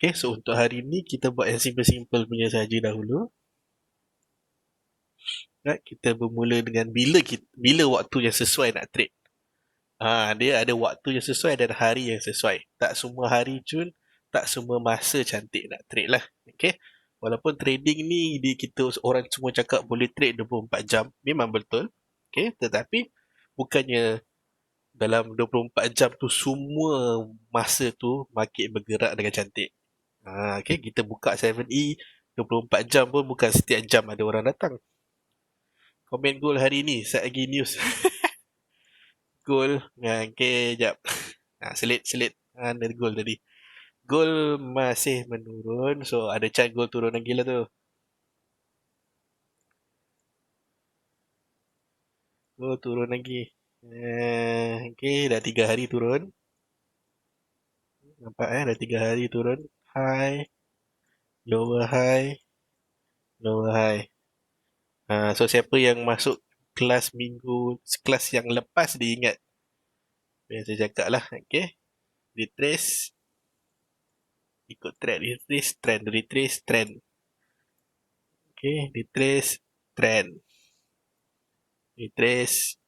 Okay, so untuk hari ni kita buat yang simple-simple punya saja dahulu. Right, kita bermula dengan bila waktu yang sesuai nak trade. Dia ada waktu yang sesuai dan hari yang sesuai. Tak semua hari cun, tak semua masa cantik nak trade lah. Okay. Walaupun trading ni kita orang semua cakap boleh trade 24 jam, memang betul. Okay, tetapi bukannya dalam 24 jam tu semua masa tu market bergerak dengan cantik. Okay, kita buka 7E 24 jam pun bukan setiap jam ada orang datang. Komen goal hari ni, set lagi news. Goal, okay, jap. Selit. Ada goal tadi. Goal masih menurun, so ada chance goal turun lagi lah tu. Goal turun lagi. Okay, dah 3 hari turun. Nampak dah 3 hari turun. High, lower high, lower high. So siapa yang masuk kelas yang lepas dia ingat. Yang saya cakap lah, okay. Retrace, ikut trend, retrace, trend. Okay, retrace, trend. Retrace,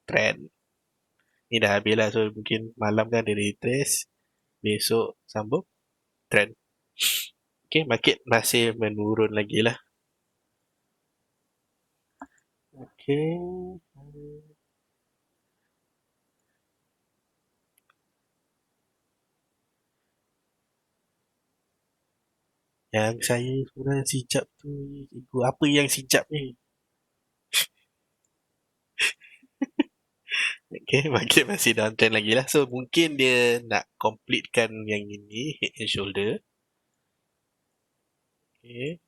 trend. Ni dah habis lah, so mungkin malam kan dia retrace, besok sambung trend. Okay, market masih menurun lagi lah. Okay. Yang saya sebenarnya sijap tu, ibu apa yang sijap ni? Okay, market masih downtrend lagi lah. So mungkin dia nak completekan yang ini, head and shoulder. Okay.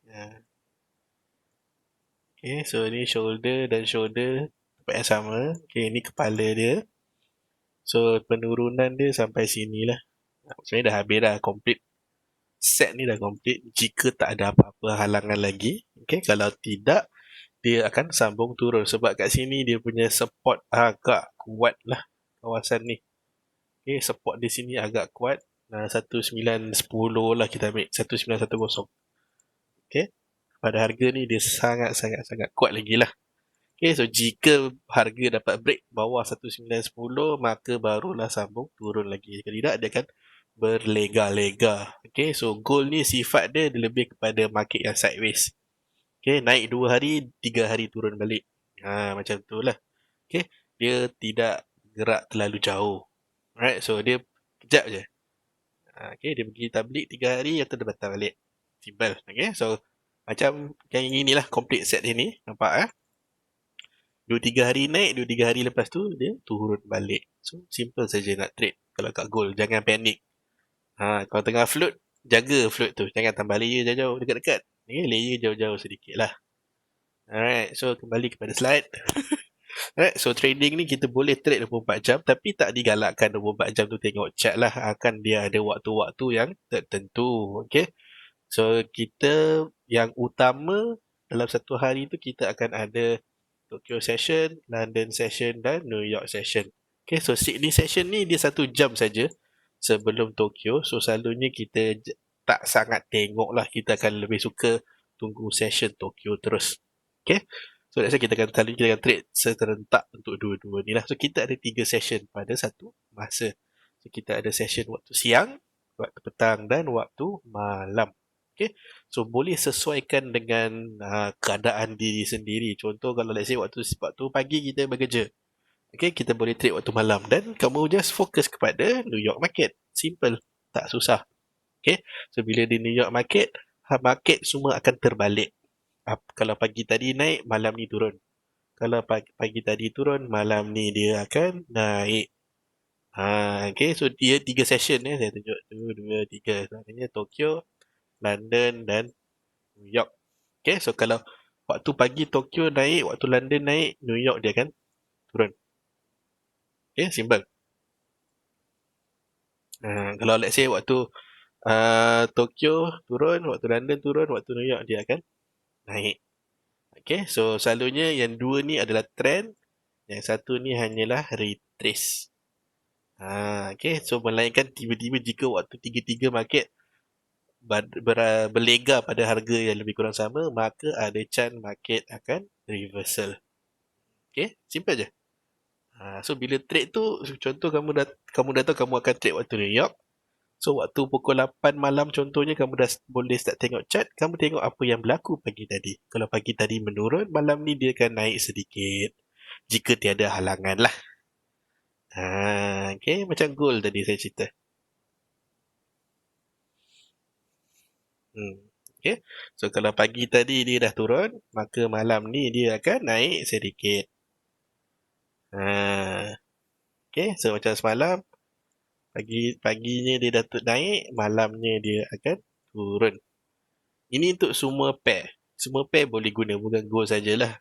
Okay, so ni shoulder dan shoulder tempat yang sama. Okay, ni kepala dia. So penurunan dia sampai sini lah. Sebenarnya dah habis dah, complete. Set ni dah complete. Jika tak ada apa-apa halangan lagi, okay, kalau tidak, dia akan sambung turun. Sebab kat sini dia punya support agak kuat lah kawasan ni. Okay, support di sini agak kuat. 1910 lah kita ambil. 1910. Okay, pada harga ni dia sangat kuat lagi lah. Okay, so jika harga dapat break bawah 1910, maka barulah sambung turun lagi. Jika tidak, dia akan berlega-lega. Okay, so goal ni sifat dia lebih kepada market yang sideways. Okay, naik 2 hari, 3 hari turun balik. Macam tu lah. Okay, dia tidak gerak terlalu jauh. Alright, so dia kejap je. Okay, dia pergi tablik 3 hari, atau dia batal balik. Simple. Okay, so macam yang ini lah complete set ini. Nampak 2-3 hari naik, 2-3 hari lepas tu dia turun balik. So simple saja nak trade. Kalau kat gold, jangan panik. Kalau tengah float, jaga float tu. Jangan tambah layer jauh-jauh, dekat-dekat. Okay, layer jauh-jauh sedikit lah. Alright, so kembali kepada slide. Alright, so trading ni kita boleh trade 24 jam, tapi tak digalakkan 24 jam tu tengok chart lah. Akan dia ada waktu-waktu yang tertentu. Okay, so kita yang utama dalam satu hari tu kita akan ada Tokyo session, London session dan New York session. Okay, so Sydney session ni dia 1 jam saja sebelum Tokyo. So selalunya kita tak sangat tengok lah. Kita akan lebih suka tunggu session Tokyo terus. Okay, so that's why kita akan trade serentak untuk dua-dua ni lah. So kita ada 3 session pada satu masa. So kita ada session waktu siang, waktu petang dan waktu malam. Okay, so boleh sesuaikan dengan keadaan diri sendiri. Contoh kalau let's say waktu pagi kita bekerja, okay, kita boleh trade waktu malam dan kamu just fokus kepada New York market. Simple, tak susah. Okay, so bila di New York market, market semua akan terbalik. Kalau pagi tadi naik, malam ni turun. Kalau pagi tadi turun, malam ni dia akan naik. Okay, so dia 3 session saya tunjuk. 1, 2, 3. Sebenarnya Tokyo, London dan New York. Okay, so kalau waktu pagi Tokyo naik, waktu London naik, New York dia akan turun. Okay, simple. Kalau let's say waktu Tokyo turun, waktu London turun, waktu New York dia akan naik. Okay, so selalunya yang dua ni adalah trend, yang satu ni hanyalah retrace. Okay, so melainkan tiba-tiba jika waktu tiga-tiga market berlega pada harga yang lebih kurang sama, maka ada chance market akan reversal. Okay, simple je. So bila trade tu, contoh kamu dah tahu kamu akan trade waktu New York. So waktu pukul 8 malam contohnya kamu dah boleh start tengok chart, kamu tengok apa yang berlaku pagi tadi. Kalau pagi tadi menurun, malam ni dia akan naik sedikit. Jika tiada halangan lah. Okay, macam gold tadi saya cerita. Okay. So kalau pagi tadi dia dah turun, maka malam ni dia akan naik sedikit. Okay, so macam semalam, paginya dia dah naik, malamnya dia akan turun. Ini untuk semua pair. Semua pair boleh guna, bukan gold sajalah.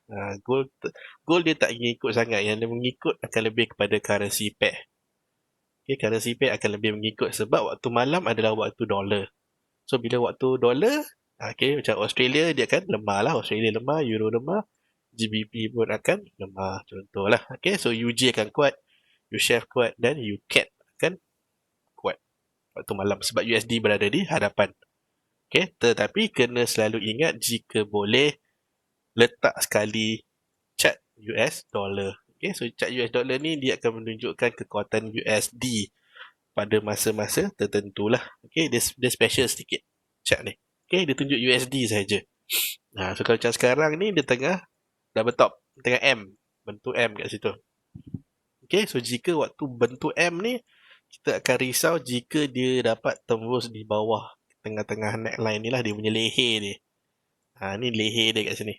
Gold dia tak mengikut sangat. Yang dia mengikut akan lebih kepada currency pair. Okay, currency pair akan lebih mengikut sebab waktu malam adalah waktu dollar. So bila waktu dollar, okay, macam Australia dia akan lemah lah. Australia lemah, Euro lemah, GBP pun akan lemah. Contohlah. Okay, so UJ akan kuat, USHF kuat dan UCAD akan kuat waktu malam sebab USD berada di hadapan. Okay, tetapi kena selalu ingat jika boleh letak sekali chart US dollar. Okay, so chart US dollar ni dia akan menunjukkan kekuatan USD pada masa-masa tertentu lah. Okay, dia special sedikit chart ni. Okay, dia tunjuk USD saja. So kalau macam sekarang ni dia tengah double top, tengah M, bentuk M kat situ. Okay, so jika waktu bentuk M ni, kita akan risau jika dia dapat tembus di bawah tengah-tengah neckline ni lah, dia punya leher ni. Ni leher dia kat sini.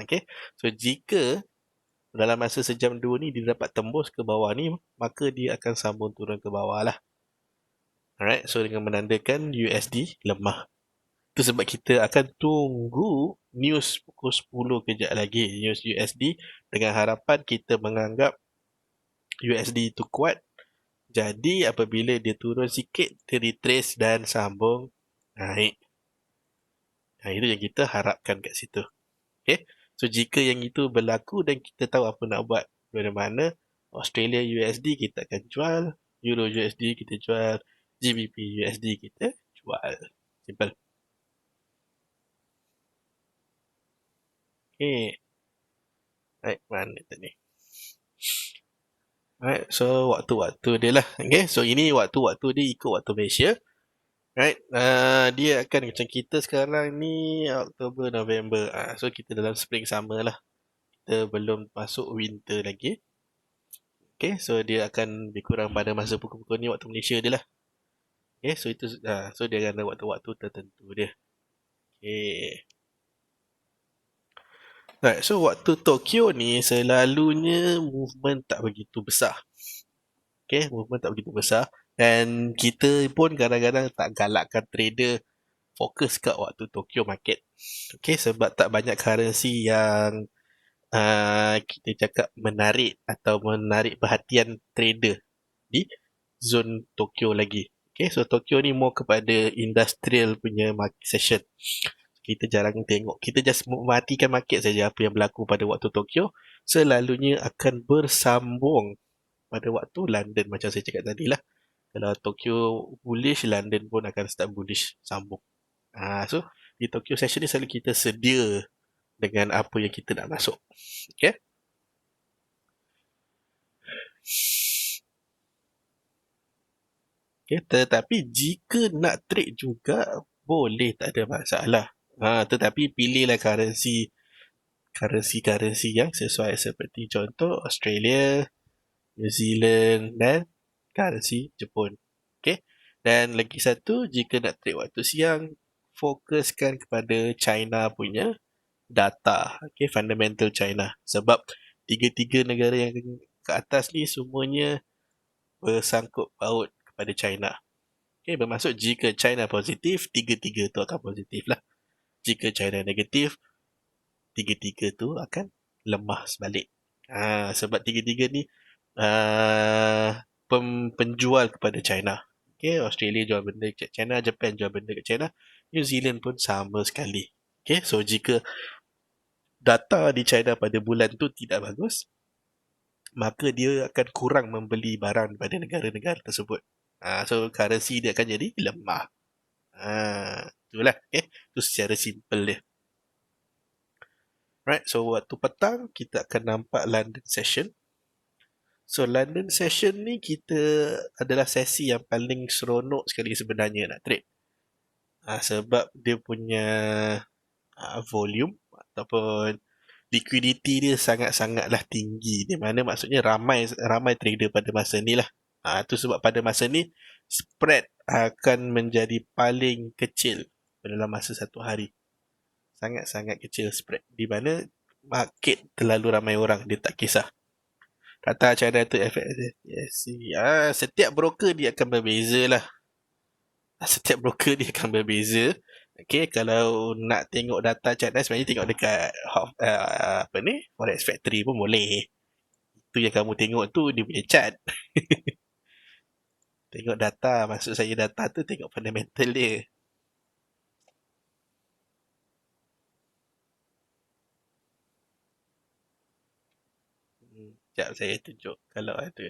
Okay, so jika dalam masa sejam dua ni dia dapat tembus ke bawah ni, maka dia akan sambung turun ke bawah lah. Alright, so dengan menandakan USD lemah. Itu sebab kita akan tunggu news pukul 10 kejap lagi, news USD, dengan harapan kita menganggap USD itu kuat. Jadi apabila dia turun sikit, dia retrace dan sambung naik. Itu yang kita harapkan kat situ. Okay? So jika yang itu berlaku dan kita tahu apa nak buat, dari mana Australia USD kita akan jual, Euro USD kita jual, GBP USD kita jual. Simple. Okay. Right, mana tadi? Right, so waktu-waktu dia lah. Okay, so ini waktu-waktu dia ikut waktu Malaysia. Right, dia akan macam kita sekarang ni Oktober, November. So kita dalam spring summer lah. Kita belum masuk winter lagi. Okay, so dia akan lebih kurang pada masa pukul-pukul ni waktu Malaysia dia lah. Okay, so itu so dia akan ada waktu-waktu tertentu dia. Okay. Right, so waktu Tokyo ni selalunya movement tak begitu besar. Okay, movement tak begitu besar. Dan kita pun kadang-kadang tak galakkan trader fokus kat waktu Tokyo market. Okay, sebab tak banyak currency yang kita cakap menarik atau menarik perhatian trader di zone Tokyo lagi. Okay, so Tokyo ni more kepada industrial punya market session. Kita jarang tengok. Kita just mematikan market saja apa yang berlaku pada waktu Tokyo. Selalunya akan bersambung pada waktu London macam saya cakap tadi lah. Kalau Tokyo bullish, London pun akan start bullish sambung. So di Tokyo session ni selalu kita sedia dengan apa yang kita nak masuk. Okay. Okay, tetapi jika nak trade juga boleh, tak ada masalah. Tetapi pilihlah currency yang sesuai seperti contoh Australia, New Zealand dan currency Jepun. Okay. Dan lagi satu, jika nak trade waktu siang, fokuskan kepada China punya data. Okay, fundamental China. Sebab tiga-tiga negara yang ke atas ni semuanya bersangkut paut kepada China. Okay, bermaksud jika China positif, tiga-tiga tu akan positif lah. Jika China negatif, tiga-tiga tu akan lemah sebalik. Sebab tiga-tiga ni penjual kepada China. Okay, Australia jual benda ke China, Japan jual benda ke China, New Zealand pun sama sekali. Okay, so jika data di China pada bulan tu tidak bagus, maka dia akan kurang membeli barang daripada negara-negara tersebut. So currency dia akan jadi lemah. Itulah. Okay. Itu secara simple dia. Right, so waktu petang kita akan nampak London session. So London session ni kita adalah sesi yang paling seronok sekali sebenarnya nak trade. Sebab dia punya volume ataupun liquidity dia sangat-sangatlah tinggi. Di mana maksudnya ramai trader pada masa ni lah. Itu sebab pada masa ni spread akan menjadi paling kecil dalam masa satu hari. Sangat-sangat kecil spread. Di mana market terlalu ramai orang, dia tak kisah. Kata cara tu FXC. Setiap broker dia akan berbeza lah. Setiap broker dia akan berbeza. Okay, kalau nak tengok data China sebenarnya tengok dekat Forex Factory pun boleh. Itu yang kamu tengok tu dia punya chart. Tengok data, maksud saya data tu tengok fundamental dia. Sekejap saya tunjuk kalau ada.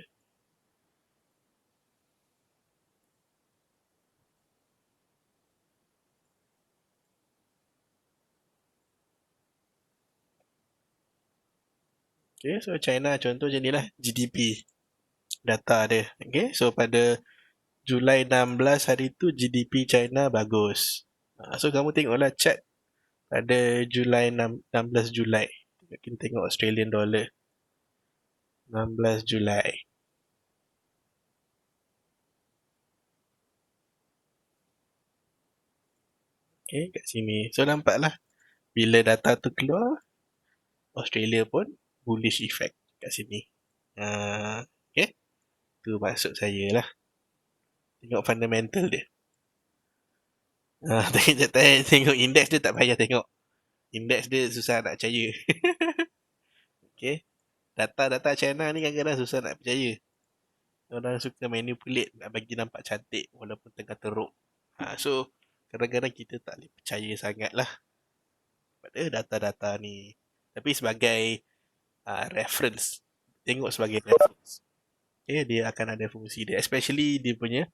Okay, so China contoh je ni lah GDP data dia. Okay, so pada Julai 16 hari tu GDP China bagus. So kamu tengoklah chart pada Julai 16 Julai. Kita tengok Australian dollar. 16 Julai. Okay, kat sini. So nampaklah bila data tu keluar, Australia pun bullish effect kat sini. Okay, tu maksud saya lah. Tengok fundamental dia. Tengok index dia tak payah tengok. Index dia susah nak percaya. Okay, data-data China ni kadang-kadang susah nak percaya. Orang suka manipulate nak bagi nampak cantik walaupun tengah teruk. So kadang-kadang kita tak boleh percaya sangat lah pada data-data ni. Tapi sebagai reference, tengok sebagai reference. Okay, dia akan ada fungsi dia, especially dia punya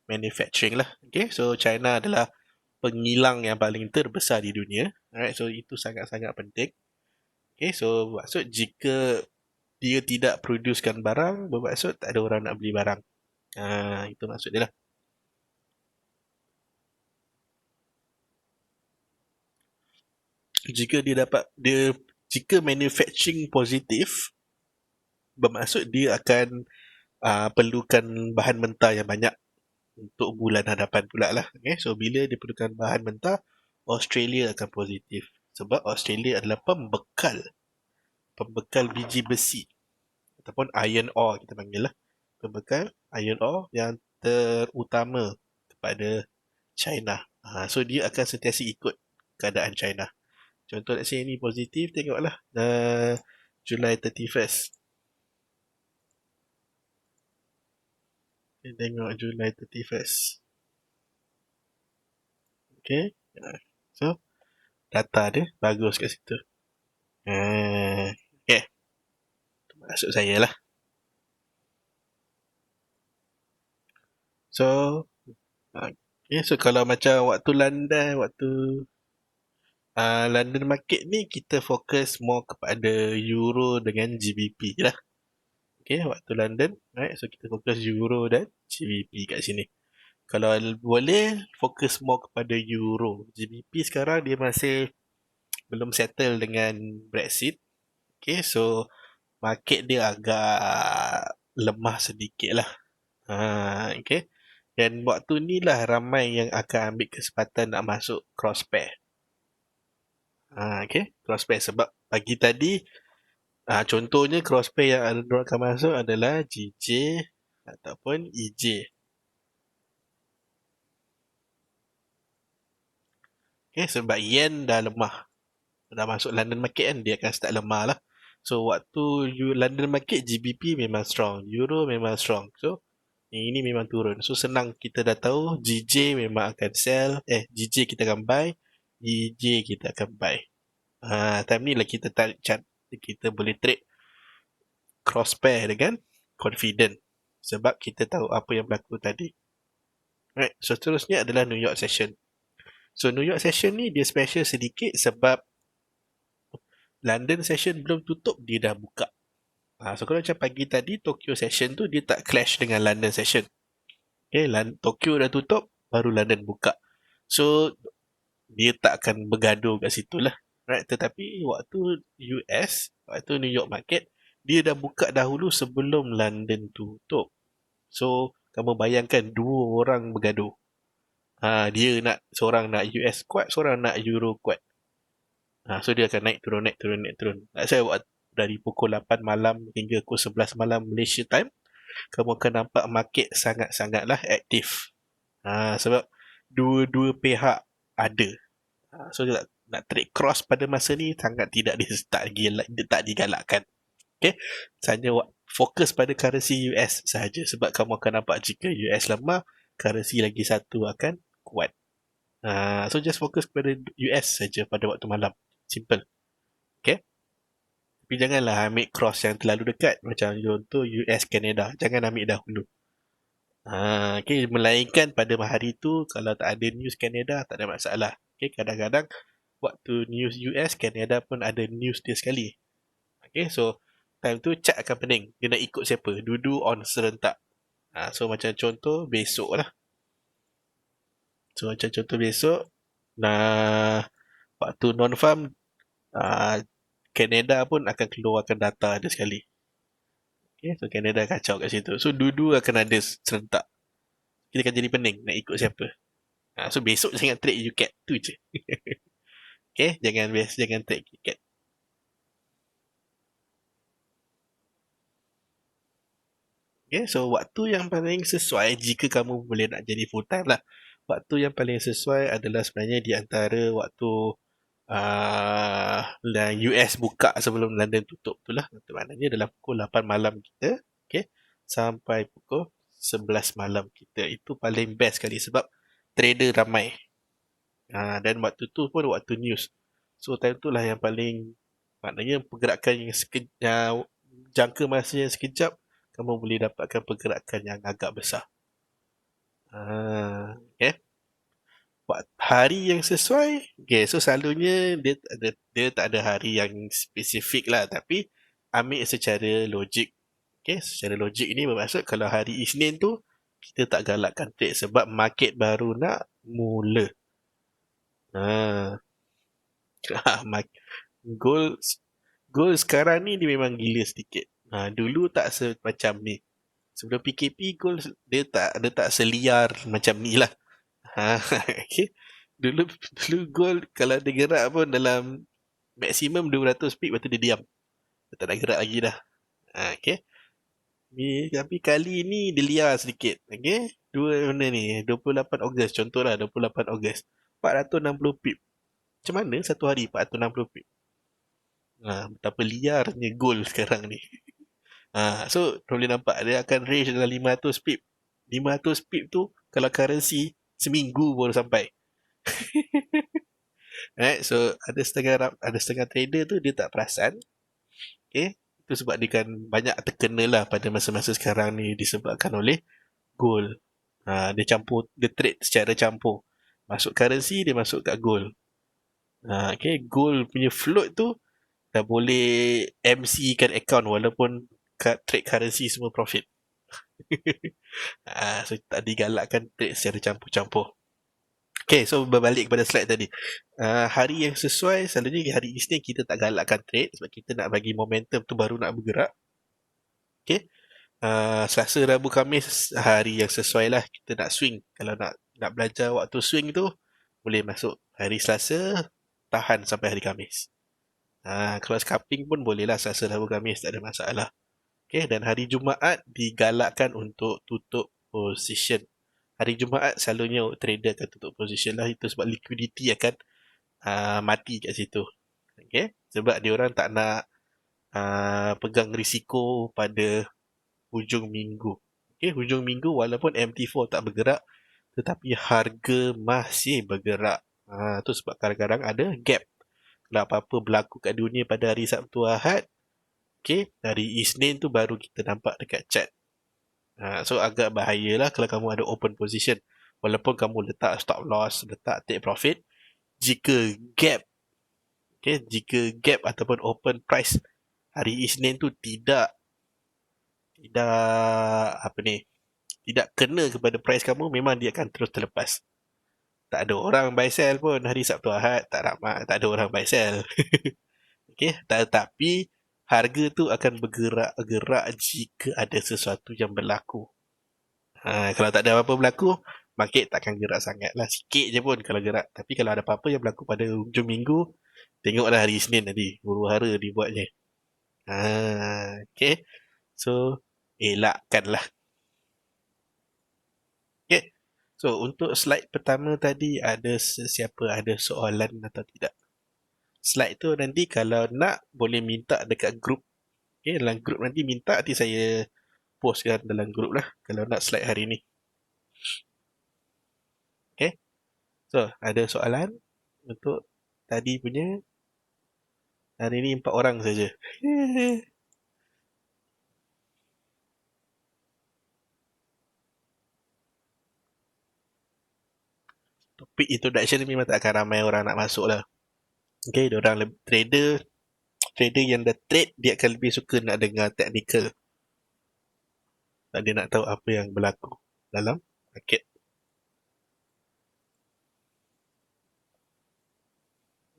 manufacturing lah. Okay, so China adalah pengilang yang paling terbesar di dunia. Alright, so itu sangat-sangat penting. Okay, so maksud jika dia tidak producekan barang, bermaksud tak ada orang nak beli barang. Itu maksud dia lah. Jika jika manufacturing positif, bermaksud dia akan perlukan bahan mentah yang banyak untuk bulan hadapan pula lah. Okay? So bila dia perlukan bahan mentah, Australia akan positif. Sebab Australia adalah pembekal biji besi ataupun iron ore kita panggil lah. Pembekal iron ore yang terutama kepada China. So dia akan sentiasa ikut keadaan China. Contoh let's say ni positif, tengoklah July 31st. Kita tengok July 31st. Okay. So data dia bagus kat situ. Okay. Itu maksud saya lah. So okay, so kalau macam waktu London market ni kita fokus more kepada Euro dengan GBP lah. Okay, waktu London, right? So kita fokus Euro dan GBP kat sini. Kalau boleh, fokus more kepada Euro. GBP sekarang dia masih belum settle dengan Brexit. Okay, so market dia agak lemah sedikit lah. Okay. Dan waktu ni lah ramai yang akan ambil kesempatan nak masuk cross pair. Okay, cross pair sebab pagi tadi contohnya cross pair yang ada akan masuk adalah GJ ataupun EJ. Okay, sebab yen dah lemah. Dah masuk London market kan, dia akan start lemah lah. So waktu London market GBP memang strong, Euro memang strong. So ini memang turun. So senang kita dah tahu GJ memang akan sell, GJ kita akan buy, EJ kita akan buy. Time ni lah kita boleh trade cross pair dengan confident sebab kita tahu apa yang berlaku tadi. Right. So seterusnya adalah New York session. So New York session ni dia special sedikit sebab London session belum tutup, dia dah buka. So kalau macam pagi tadi Tokyo session tu dia tak clash dengan London session. Okay, Tokyo dah tutup, baru London buka. So dia tak akan bergaduh kat situ lah. Right? Tetapi waktu US, waktu New York market, dia dah buka dahulu sebelum London tutup. So kamu bayangkan dua orang bergaduh. Dia nak, seorang nak US kuat, seorang nak Euro kuat. So dia akan naik turun, naik turun, naik turun. Saya buat dari pukul 8 malam hingga pukul 11 malam Malaysia time, kamu akan nampak market sangat-sangatlah aktif. Sebab dua-dua pihak ada. So nak trade cross pada masa ni sangat tidak tak digalakkan. Okay, hanya fokus pada currency US sahaja sebab kamu akan nampak jika US lemah, currency lagi satu akan kuat. So just fokus pada US saja pada waktu malam. Simple. Okay. Tapi janganlah ambil cross yang terlalu dekat. Macam contoh US Canada. Jangan ambil dahulu. Okay. Melainkan pada hari tu kalau tak ada news Canada, tak ada masalah. Okay. Kadang-kadang waktu news US, Canada pun ada news dia sekali. Okay. So time tu chart akan pening. Dia nak ikut siapa? Dudu on serentak. So macam contoh besok lah. So macam contoh besok, waktu non-farm, Canada pun akan keluarkan data dia sekali. Okay, so Canada kacau kat situ. So dua-dua akan ada serentak. Kita akan jadi pening nak ikut siapa. So besok jangan trade UCAT tu je. Okay, jangan trade UCAT. Okay, so waktu yang paling sesuai jika kamu boleh nak jadi full time lah. Waktu yang paling sesuai adalah sebenarnya di antara waktu US buka sebelum London tutup tu lah. Maknanya dalam pukul 8 malam kita, okay, sampai pukul 11 malam kita. Itu paling best sekali sebab trader ramai. Dan waktu tu pun waktu news. So time tu lah yang paling, maknanya pergerakan yang jangka masa yang sekejap, kamu boleh dapatkan pergerakan yang agak besar. Okay. Hari yang sesuai, okay, so selalunya dia tak ada hari yang spesifik lah, tapi ambil secara logik. Okay, secara logik ini bermaksud kalau hari Isnin tu kita tak galakkan trade sebab market baru nak mula. Gold sekarang ni dia memang gila sedikit. Dulu tak semacam ni. Sebelum PKP gold dia tak seliar macam ni lah. Okay. Dulu gold kalau dia gerak pun dalam maksimum 200 pip, lepas tu dia diam. Dia tak nak gerak lagi dah. Okay. Tapi kali ni dia liar sedikit. Okay. Benda ni 28 Ogos contohlah, 28 Ogos 460 pip. Macam mana satu hari 460 pip? Betapa liarnya gold sekarang ni. So boleh nampak dia akan range dalam 500 pip. 500 pip tu kalau currency seminggu baru sampai. Right, so ada setengah trader tu dia tak perasan. Okay, itu sebab dia kan banyak terkena lah pada masa-masa sekarang ni disebabkan oleh gold. Dia trade secara campur. Masuk currency, dia masuk kat gold. Okay, gold punya float tu dah boleh MC kan account walaupun trade currency semua profit. So tak digalakkan trade secara campur-campur. Okay, so berbalik kepada slide tadi. Hari yang sesuai, selalunya hari Isnin kita tak galakkan trade sebab kita nak bagi momentum tu baru nak bergerak. Okay. Selasa, Rabu, Khamis hari yang sesuai lah kita nak swing. Kalau nak belajar waktu swing tu, boleh masuk hari Selasa, tahan sampai hari Khamis. Kalau scalping pun boleh lah Selasa, Rabu, Khamis, tak ada masalah. Okay, dan hari Jumaat digalakkan untuk tutup position. Hari Jumaat selalunya trader akan tutup position lah. Itu sebab liquidity akan mati kat situ. Okay, sebab diorang tak nak pegang risiko pada hujung minggu. Okay, hujung minggu walaupun MT4 tak bergerak, tetapi harga masih bergerak. Tu sebab kadang-kadang ada gap. Kalau apa-apa berlaku kat dunia pada hari Sabtu Ahad, Okay, hari Isnin tu baru kita nampak dekat chart. So agak bahayalah kalau kamu ada open position. Walaupun kamu letak stop loss, letak take profit, jika gap, okay, jika gap ataupun open price hari Isnin tu tidak apa ni, tidak kena kepada price kamu, memang dia akan terus terlepas. Tak ada orang buy sell pun hari Sabtu Ahad, tak ada orang buy sell. Okay, tetapi harga tu akan bergerak-gerak jika ada sesuatu yang berlaku. Kalau tak ada apa-apa berlaku, market takkan gerak sangat lah. Sikit je pun kalau gerak. Tapi kalau ada apa-apa yang berlaku pada hujung minggu, tengoklah hari Isnin nanti. Huru-hara dibuatnya. Okay. So, elakkanlah. Okay. So, untuk slide pertama tadi, ada sesiapa ada soalan atau tidak? Slide tu nanti kalau nak, boleh minta dekat grup. Okay, dalam grup nanti minta, nanti saya postkan dalam grup lah. Kalau nak slide hari ni. Okay. So, ada soalan untuk tadi punya? Hari ni 4 orang saja. Topik introduction ni memang tak akan ramai orang nak masuk lah. Okay, diorang trader yang dah trade, dia akan lebih suka nak dengar technical. Dan dia nak tahu apa yang berlaku dalam market.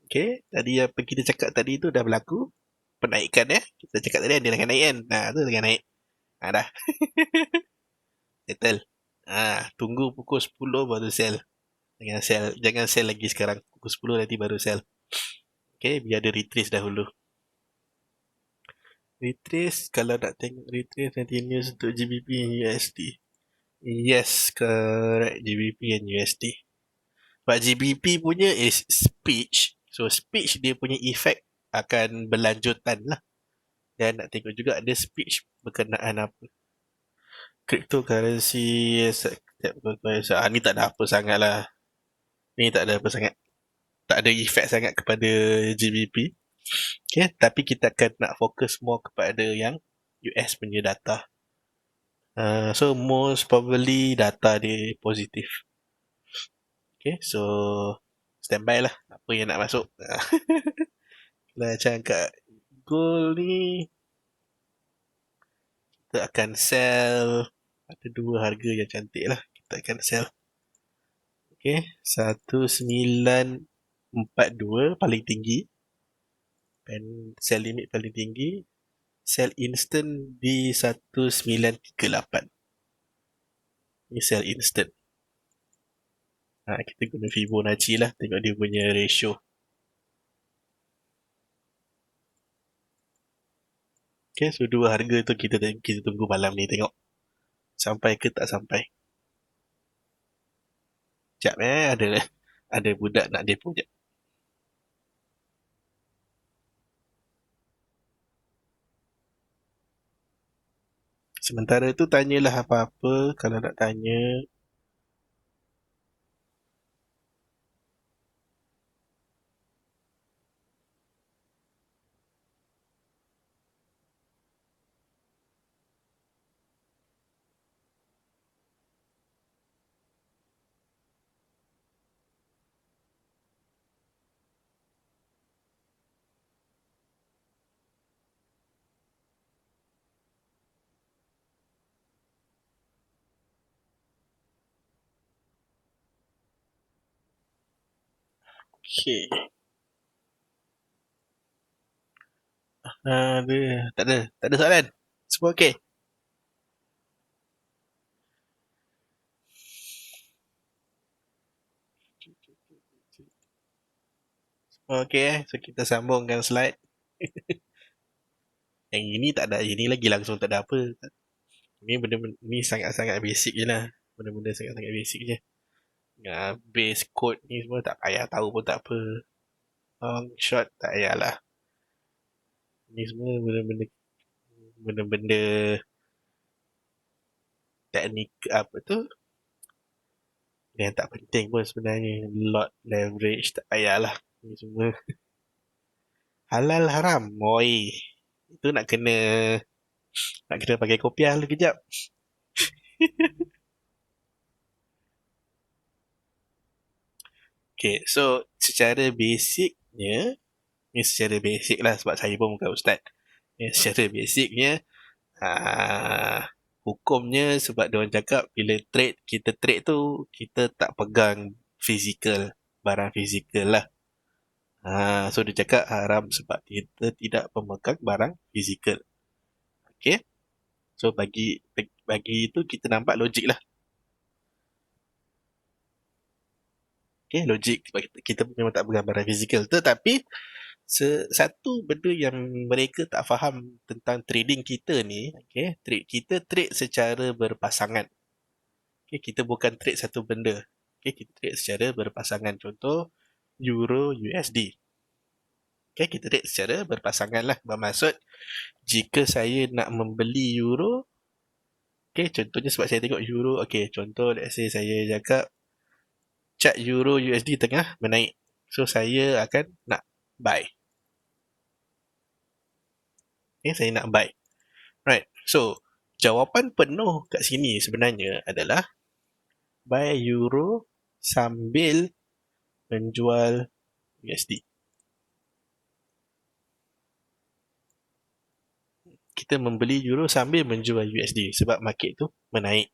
Okay, tadi apa kita cakap tadi tu dah berlaku. Penaikan kita cakap tadi dia akan naik kan. Tu akan naik. Dah. Settle. Tunggu pukul 10 baru sell. Jangan sell lagi sekarang. Pukul 10 nanti baru sell. Okay, biar dia retrace dahulu. Retrace, kalau nak tengok retrace nanti news untuk GBP and USD. Yes, correct. GBP and USD. But GBP punya is speech. So speech dia punya effect akan berlanjutan lah. Dan nak tengok juga ada speech berkenaan apa. Cryptocurrency, ni tak ada apa sangat lah. Ni tak ada apa sangat. Tak ada effect sangat kepada GBP. Okay, tapi kita akan nak fokus more kepada yang US punya data. So most probably data dia positif. Okay, so standby lah apa yang nak masuk. Macam kat gold ni, kita akan sell. Ada dua harga yang cantik lah, kita akan sell. Okay, 1942 paling tinggi, dan sell limit paling tinggi. Sell instant di 1938. Ni sell instant. Kita guna Fibonacci lah, tengok dia punya ratio. Okay, so dua harga tu kita tunggu malam ni tengok sampai ke tak sampai. Sekejap ada budak nak depo sekejap. Sementara tu tanyalah apa-apa kalau nak tanya. Okay. Tak ada soalan. Semua okay. Semua okay. So kita sambungkan slide. Yang ini tak ada, ini lagi langsung tak ada apa. Ini benda-benda ni sangat-sangat basic je lah. Benda-benda sangat-sangat basic je. Base code ni semua tak payah tahu pun tak apa. Long short tak payahlah. Ni semua benda-benda teknik apa tu, yang tak penting pun sebenarnya. Lot leverage tak payahlah. Ni semua halal haram. Moi. Itu nak kena pakai kopiah dulu kejap. Okay, so secara basicnya, ni secara basic lah sebab saya pun bukan ustaz. Secara basicnya, hukumnya sebab diorang cakap bila kita trade tu, kita tak pegang fizikal, barang fizikal lah. So dia cakap haram sebab kita tidak pemegang barang fizikal. Okay, so bagi itu kita nampak logik lah. Okay, logik sebab kita memang tak pegang barang fizikal. Tetapi satu benda yang mereka tak faham tentang trading kita ni, okay, kita trade secara berpasangan. Okay, kita bukan trade satu benda. Okay, kita trade secara berpasangan. Contoh, Euro USD. Okay, kita trade secara berpasangan lah. Bermaksud, jika saya nak membeli Euro, okay, contohnya sebab saya tengok Euro, okay, contoh, let's say saya cakap, chart Euro USD tengah menaik. So, saya akan nak buy. Okay, saya nak buy. Right, so, jawapan penuh kat sini sebenarnya adalah buy Euro sambil menjual USD. Kita membeli Euro sambil menjual USD sebab market tu menaik.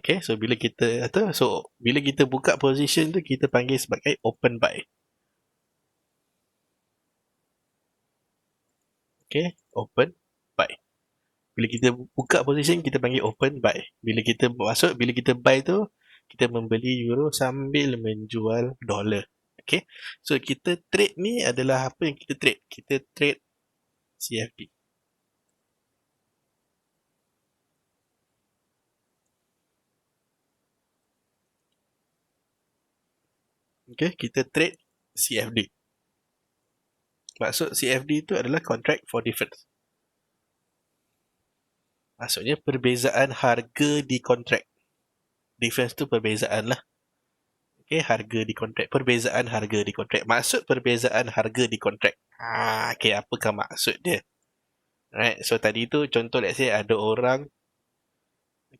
Okay, so bila kita buka position tu kita panggil sebagai open buy. Okay, open buy. Bila kita buka position kita panggil open buy. Bila kita buy tu kita membeli Euro sambil menjual dolar. Okay, so kita trade ni adalah apa yang kita trade? Kita trade CFD. Okay, kita trade CFD. Maksud CFD itu adalah contract for difference. Maksudnya perbezaan harga di kontrak. Difference tu perbezaan lah. Okay, harga di kontrak. Perbezaan harga di kontrak. Maksud perbezaan harga di kontrak. Okay, apakah maksud dia? Right, so tadi tu contoh let's say ada orang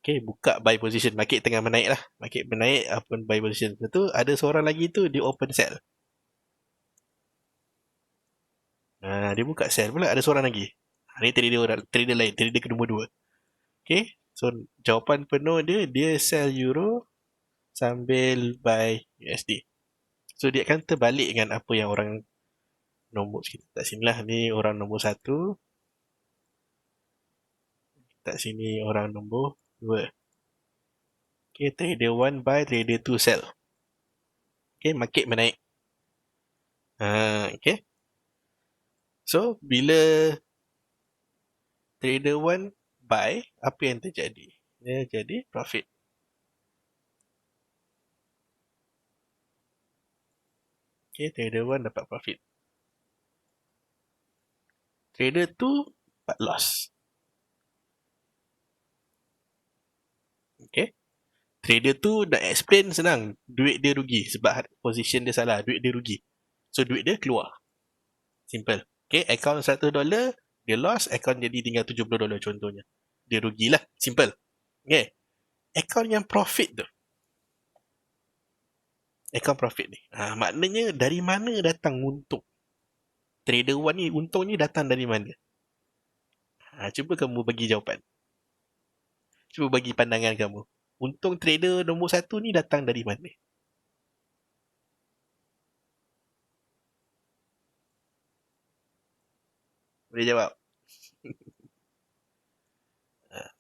okay, buka buy position. Market tengah menaik lah. Market menaik, open buy position. Lepas tu ada seorang lagi tu dia open sell. Dia buka sell pula ada seorang lagi. Ni trader lain, trader kedua dua. Okay, so jawapan penuh dia sell Euro sambil buy USD. So dia akan terbalik dengan apa yang orang nombor kita kat sini lah. Ni orang nombor 1. Kat sini orang nombor 2. Okay, trader 1 buy, trader 2 sell. Okay, market menaik. Okay. So, bila trader 1 buy, apa yang terjadi? Dia jadi profit. Okay, trader 1 dapat profit. Trader 2 dapat loss. Okay. Trader 2 nak explain senang. Duit dia rugi sebab position dia salah. Duit dia rugi. So, duit dia keluar. Simple. Okay, account $100, dia loss, account jadi tinggal $70 contohnya. Dia rugilah. Simple. Okay. Account yang profit tu. Account profit ni. Maknanya dari mana datang untung? Trader 1 ni untung ni datang dari mana? Cuba kamu bagi jawapan. Cuba bagi pandangan kamu. Untung trader nombor 1 ni datang dari mana? Boleh jawab?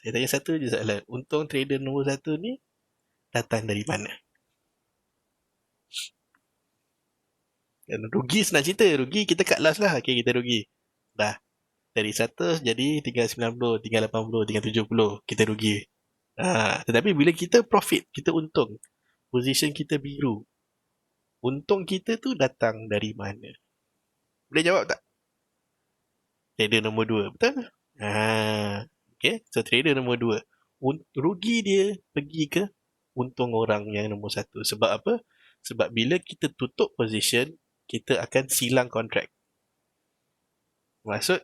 Saya tanya satu je soalan. Untung trader nombor 1 ni datang dari mana? Dan rugi senang cerita. Rugi kita cut loss lah. Okay, kita rugi. Dah. Dari 100 jadi tinggal 90, tinggal 80, tinggal 70. Kita rugi. Tetapi bila kita profit, kita untung. Position kita biru. Untung kita tu datang dari mana? Boleh jawab tak? Trader nombor 2. Betul? Okay. So trader nombor 2. Rugi dia pergi ke untung orang yang nombor 1. Sebab apa? Sebab bila kita tutup position, kita akan silang kontrak. Maksud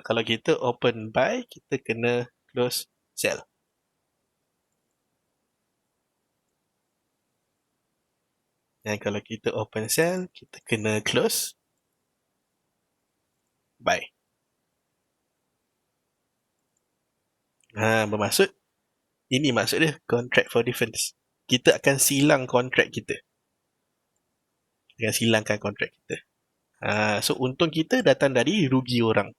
kalau kita open buy, kita kena close sell. Dan kalau kita open sell, kita kena close buy. Bermaksud, ini maksud dia contract for difference. Kita akan silang kontrak kita. Kita akan silangkan kontrak kita. So untung kita datang dari rugi orang.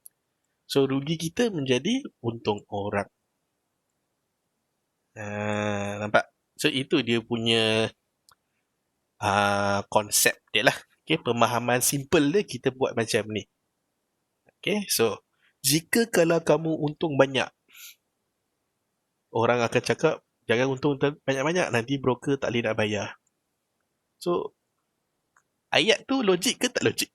So rugi kita menjadi untung orang. Nampak? So itu dia punya konsep dia lah. Okay, pemahaman simple dia kita buat macam ni. Okay, so jika kalau kamu untung banyak, orang akan cakap jangan untung banyak-banyak, nanti broker tak boleh nak bayar. So ayat tu logik ke tak logik?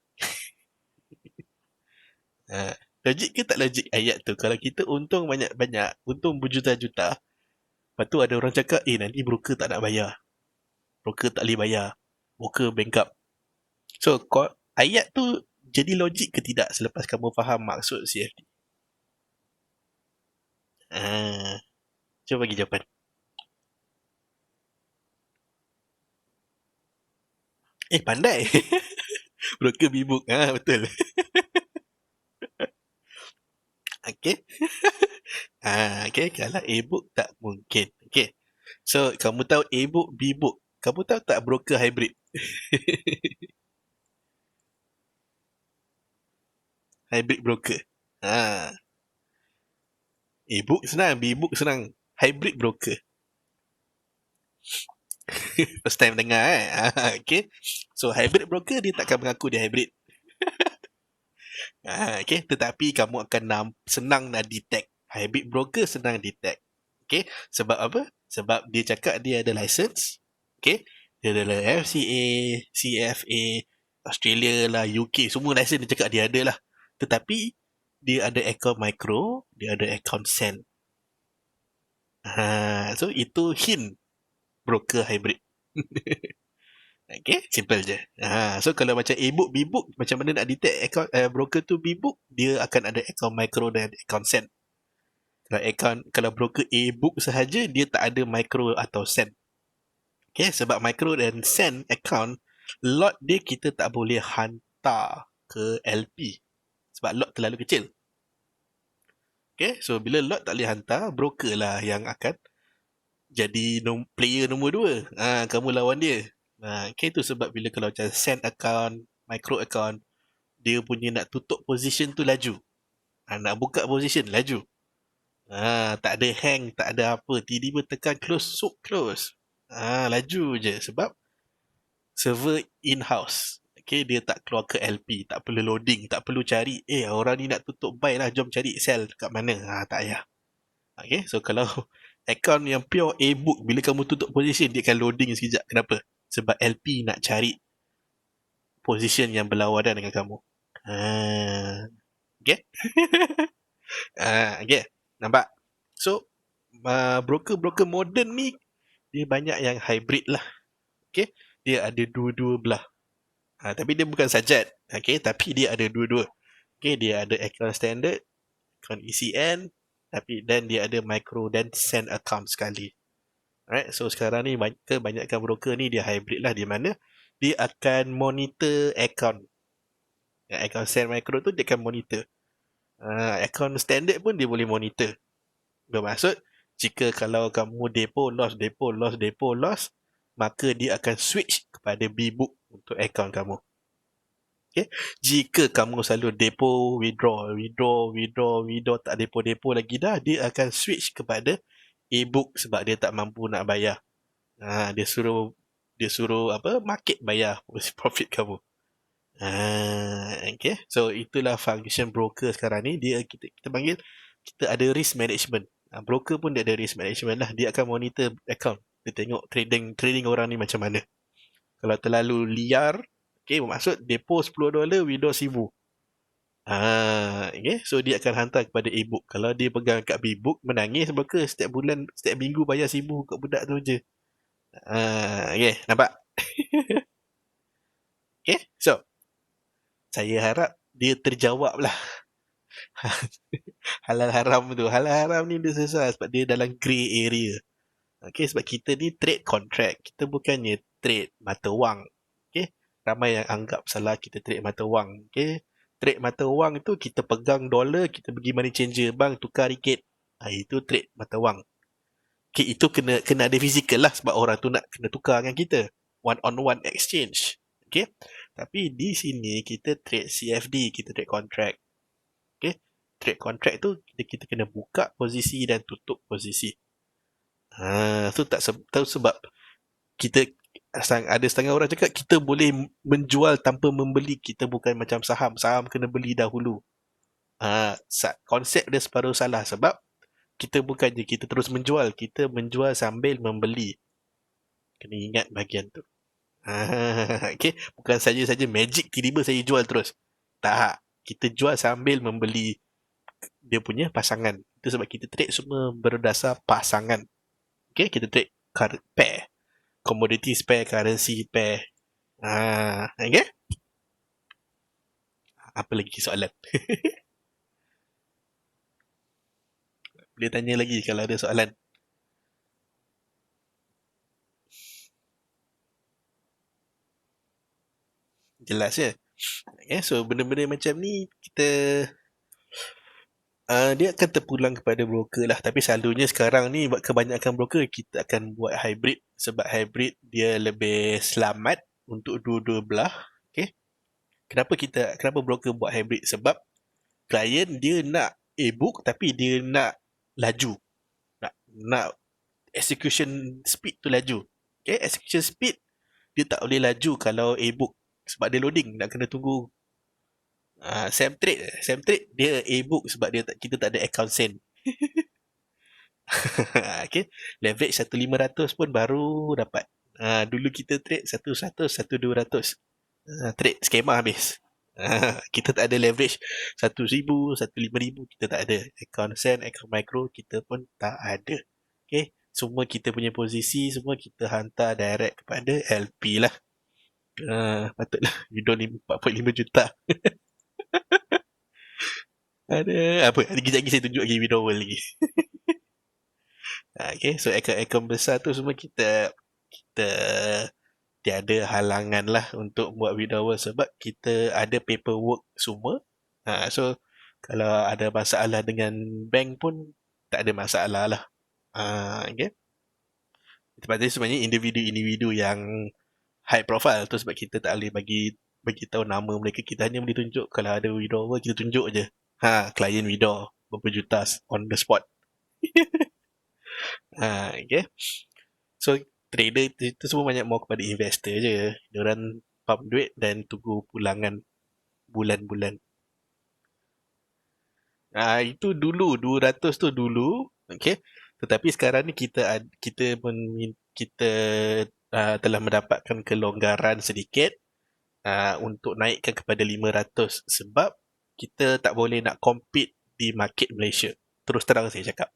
Logik ke tak logik ayat tu? Kalau kita untung banyak-banyak, untung berjuta-juta, lepas tu ada orang cakap, nanti broker tak nak bayar. Broker tak boleh bayar. Broker bankrupt. So, ayat tu jadi logik ke tidak selepas kamu faham maksud CFD? Cuba bagi jawapan. Pandai. Broker bibuk. Betul. Okay. Okay, kalau A-book tak mungkin. Okay. So, kamu tahu A-book, B-book. Kamu tahu tak broker hybrid? Hybrid broker. A-book senang, B-book senang. Hybrid broker. First time dengar Okay. So, hybrid broker dia takkan mengaku dia hybrid. Okay. Tetapi kamu akan senang nak detect. Hybrid broker senang detect. Okay. Sebab apa? Sebab dia cakap dia ada license. Okay. Dia ada FCA, CFA, Australia lah, UK. Semua license dia cakap dia ada lah. Tetapi dia ada account micro, dia ada account send. So itu hint broker hybrid. Okay, simple je. So kalau macam A-book, B-book, macam mana nak detect account broker tu B-book, dia akan ada account micro dan account send. Kalau broker A-book sahaja, dia tak ada micro atau send. Okay, sebab micro dan send account, lot dia kita tak boleh hantar ke LP. Sebab lot terlalu kecil. Okay, so bila lot tak boleh hantar, broker lah yang akan jadi player nombor 2. Kamu lawan dia. Okay, tu sebab bila kalau macam send account, micro account, dia punya nak tutup position tu laju. Nak buka position laju. Tak ada hang, tak ada apa. Tiba-tiba tekan close, close. Laju je sebab server in-house. Okay, dia tak keluar ke LP, tak perlu loading, tak perlu cari, orang ni nak tutup buy lah, jom cari sell kat mana. Tak payah. Okay, so kalau account yang pure A-book, bila kamu tutup position, dia akan loading sekejap. Kenapa? Sebab LP nak cari position yang berlawanan dengan kamu. Okay? Okay, nampak? So, broker-broker modern ni, dia banyak yang hybrid lah. Okay? Dia ada dua-dua belah. Tapi dia bukan sajat. Okay? Tapi dia ada dua-dua. Okay? Dia ada account standard, account ECN, dan dia ada micro dan send account sekali. Alright, so sekarang ni kebanyakan broker ni dia hybrid lah, di mana dia akan monitor account. Account send micro tu dia akan monitor. Account standard pun dia boleh monitor. Bermaksud, jika kalau kamu depo loss, maka dia akan switch kepada B-book untuk account kamu. Okay? Jika kamu selalu depo, withdraw, tak depo lagi dah, dia akan switch kepada A-book sebab dia tak mampu nak bayar. Dia suruh apa, market bayar profit kamu. Okay. So itulah function broker sekarang ni. Kita panggil, kita ada risk management. Broker pun dia ada risk management lah. Dia akan monitor account. Dia tengok trading orang ni macam mana. Kalau terlalu liar, okay, bermaksud depo $10, withdraw $1,000. Okay. So dia akan hantar kepada e-book. Kalau dia pegang kat B-book, menangis broker setiap bulan, setiap minggu bayar $1,000 kat budak tu je. Okay, nampak? Okay, so saya harap dia terjawab lah Halal haram tu. Halal haram ni dia susah sebab dia dalam grey area. Okay, sebab kita ni trade contract. Kita bukannya trade mata wang. Okay, ramai yang anggap salah kita trade mata wang. Okay, trade mata wang tu kita pegang dolar, kita pergi money changer bank, tukar ringgit. Itu trade mata wang. Okay, itu kena ada fizikal lah sebab orang tu nak kena tukar dengan kita. One on one exchange. Okay, tapi di sini kita trade CFD, kita trade contract. Okay, trade contract tu kita kena buka posisi dan tutup posisi. Tu tak tahu sebab kita ada setengah orang cakap kita boleh menjual tanpa membeli. Kita bukan macam saham kena beli dahulu. Konsep dia separuh salah sebab kita bukannya kita terus menjual, kita menjual sambil membeli. Kena ingat bahagian tu. Okay, bukan saja magic tiba-tiba saya jual terus. Tak, kita jual sambil membeli dia punya pasangan. Itu sebab kita trade semua berdasar pasangan. Okay, kita trade pair, commodities pair, currency pair. Okay? Apa lagi soalan? Boleh tanya lagi kalau ada soalan. Jelas ya? Okay, so benda-benda macam ni kita dia akan terpulang kepada broker lah. Tapi selalunya sekarang ni kebanyakan broker kita akan buat hybrid. Sebab hybrid dia lebih selamat untuk dua-dua belah. Okay? Kenapa broker buat hybrid? Sebab klien dia nak e-book tapi dia nak laju. Nak execution speed tu laju. Okay? Execution speed dia tak boleh laju kalau e-book sebab dia loading, nak kena tunggu. Samtrade dia e-book sebab kita tak ada account send. Okay, leverage 1,500 pun baru dapat. Dulu kita trade 1,100, 1,200. Trade skema habis. Kita tak ada leverage 1,000, 1,500, kita tak ada. Account send, account micro kita pun tak ada. Okay, semua kita punya posisi semua kita hantar direct kepada LP lah. Patutlah withdraw 4.5 juta. Ada apa? Kejap lagi saya tunjuk lagi withdrawal lagi. Okay, so akaun besar tu semua kita tiada halangan lah untuk buat withdrawal sebab kita ada paperwork semua. So kalau ada masalah dengan bank pun tak ada masalah lah. Okay. Sebab tu sebenarnya individu-individu yang high profile tu sebab kita tak boleh bagi tahu nama mereka. Kita hanya boleh tunjuk kalau ada withdrawal kita tunjuk je. Client withdraw berapa juta on the spot. Okay. So trader itu semua banyak more kepada investor je. Diorang pump duit dan tunggu pulangan bulan-bulan. Itu dulu 200 tu dulu. Okay. Tetapi sekarang ni kita telah mendapatkan kelonggaran sedikit untuk naikkan kepada 500 sebab kita tak boleh nak compete di market Malaysia. Terus terang saya cakap.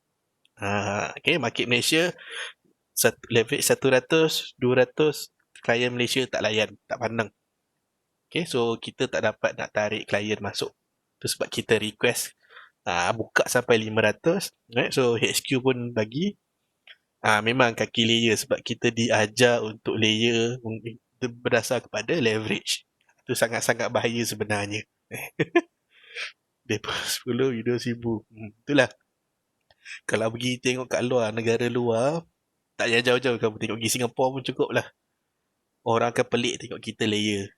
Okay, market Malaysia leverage 100, 200 klien Malaysia tak layan, tak pandang. Okay, so kita tak dapat nak tarik klien masuk. Tu sebab kita request buka sampai 500. Right? So HQ pun bagi. Memang kaki layer sebab kita diajar untuk layer berdasar kepada leverage. Itu sangat-sangat bahaya sebenarnya. Depa 10, video 1000. Itulah. Kalau pergi tengok kat luar, negara luar, tak payah jauh-jauh kamu tengok pergi Singapura pun cukup lah. Orang akan pelik tengok kita layer.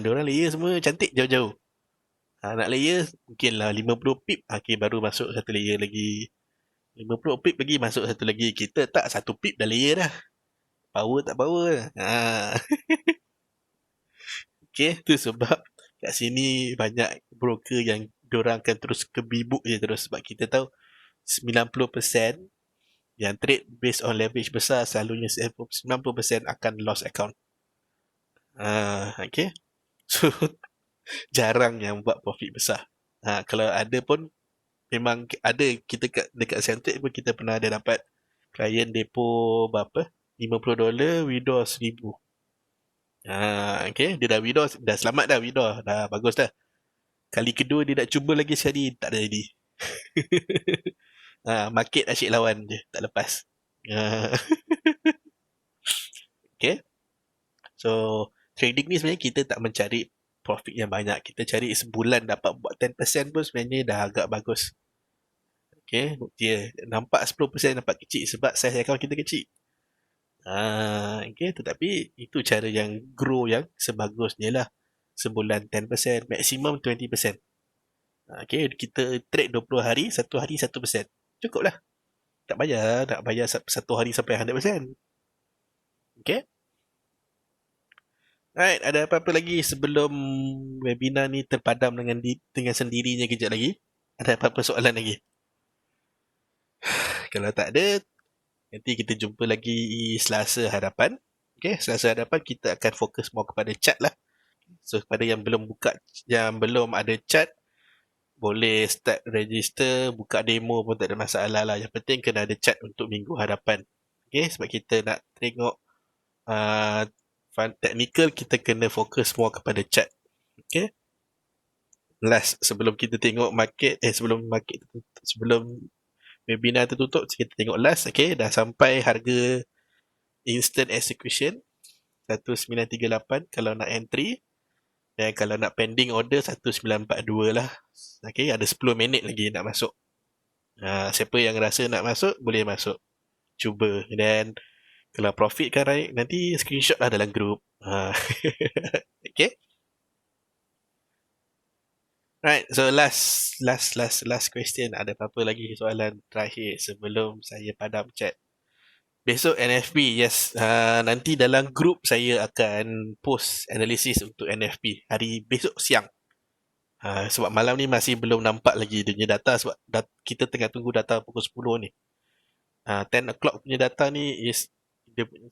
Diorang layer semua cantik jauh-jauh. Nak layer mungkin lah 50 pip. Okay, baru masuk satu layer lagi. 50 pip lagi masuk satu lagi. Kita tak, satu pip dah layer dah. Power tak power. Okay, tu sebab kat sini banyak broker yang diorang akan terus kebibuk je terus. Sebab kita tahu 90% yang trade based on leverage besar selalunya 90% akan lost account. Okay. So jarang yang buat profit besar. Kalau ada pun memang ada, kita dekat Centric pun kita pernah ada dapat klien depo berapa? $50 withdraw 1,000. Okay, dia dah withdraw, dah selamat dah withdraw, dah bagus dah. Kali kedua dia nak cuba lagi sekali, tak ada jadi. Market asyik lawan je, tak lepas. Okay. So, trading ni sebenarnya kita tak mencari profit yang banyak. Kita cari sebulan dapat buat 10% pun sebenarnya dah agak bagus. Okay, dia nampak 10% nampak kecil sebab size account kita kecil. Okay, tetapi itu cara yang grow yang sebagusnya lah. Sebulan 10%, maksimum 20%. Okay, kita trade 20 hari, satu hari 1%. Cukup lah. Tak payah, nak bayar satu hari sampai 100%. Okay. Alright, ada apa-apa lagi sebelum webinar ni terpadam dengan sendirinya kejap lagi? Ada apa-apa soalan lagi? Kalau tak ada, nanti kita jumpa lagi Selasa hadapan. Okay, Selasa hadapan kita akan fokus more kepada chat lah. So, kepada yang belum ada chat, boleh start register, buka demo pun tak ada masalah lah. Yang penting kena ada chat untuk minggu hadapan. Okay, sebab kita nak tengok technical, kita kena fokus more kepada chat. Okay. Last, sebelum kita tengok sebelum webinar tertutup, kita tengok last. Okay, dah sampai harga instant execution 1938 kalau nak entry, dan kalau nak pending order 1942 lah. Okay, ada 10 minit lagi nak masuk. Siapa yang rasa nak masuk, boleh masuk. Cuba. Dan kalau profit kan naik, nanti screenshot lah dalam group. Okay. Right, so last question. Ada apa-apa lagi soalan terakhir sebelum saya padam chat? Besok NFP, yes. Nanti dalam group saya akan post analisis untuk NFP hari besok siang. Sebab malam ni masih belum nampak lagi dia punya data sebab kita tengah tunggu data pukul 10 ni. 10 o'clock punya data ni is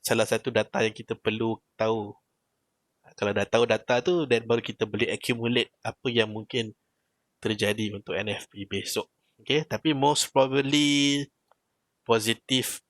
salah satu data yang kita perlu tahu. Kalau dah tahu data tu, then baru kita boleh accumulate apa yang mungkin terjadi untuk NFP besok. Okay, tapi most probably positif